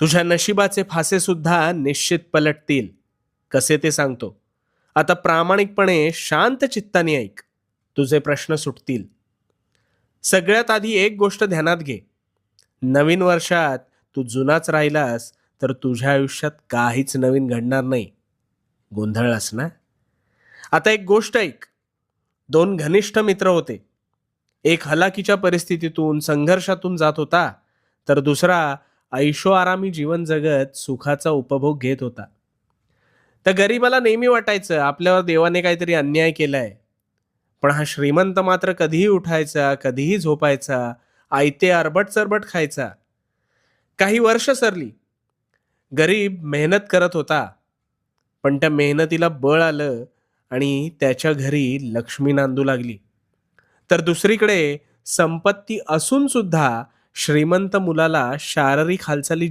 तुझ्या नशिबाचे फासे सुद्धा निश्चित पलटतील. कसे ते सांगतो. आता प्रामाणिकपणे शांत चित्ताने ऐक. तुझे प्रश्न सुटतील. सगळ्यात आधी एक गोष्ट ध्यानात घे. नवीन वर्षात तू जुनाच राहिलास तर तुझ्या आयुष्यात काहीच नवीन घडणार नाही. गोंधळलास ना? आता एक गोष्ट ऐक. दोन घनिष्ठ मित्र होते. एक हलाखीच्या परिस्थितीतून संघर्षातून जात होता, तर दुसरा ऐशोआरामी जीवन जगत सुखाचा उपभोग घेत होता. त्या गरीबाला नेहमी वाटायचं आपल्यावर देवाने काहीतरी अन्याय केलाय. पण हा श्रीमंत मात्र कधीही उठायचा, कधीही झोपायचा, आयते अरबट चरबट खायचा. काही वर्ष सरली. गरीब मेहनत करत होता, पण त्या मेहनतीला बळ आलं आणि त्याच्या घरी लक्ष्मी नांदू लागली. तर दुसरीकडे संपत्ती असून सुद्धा श्रीमंत मुलाला शारीरिक हालचाली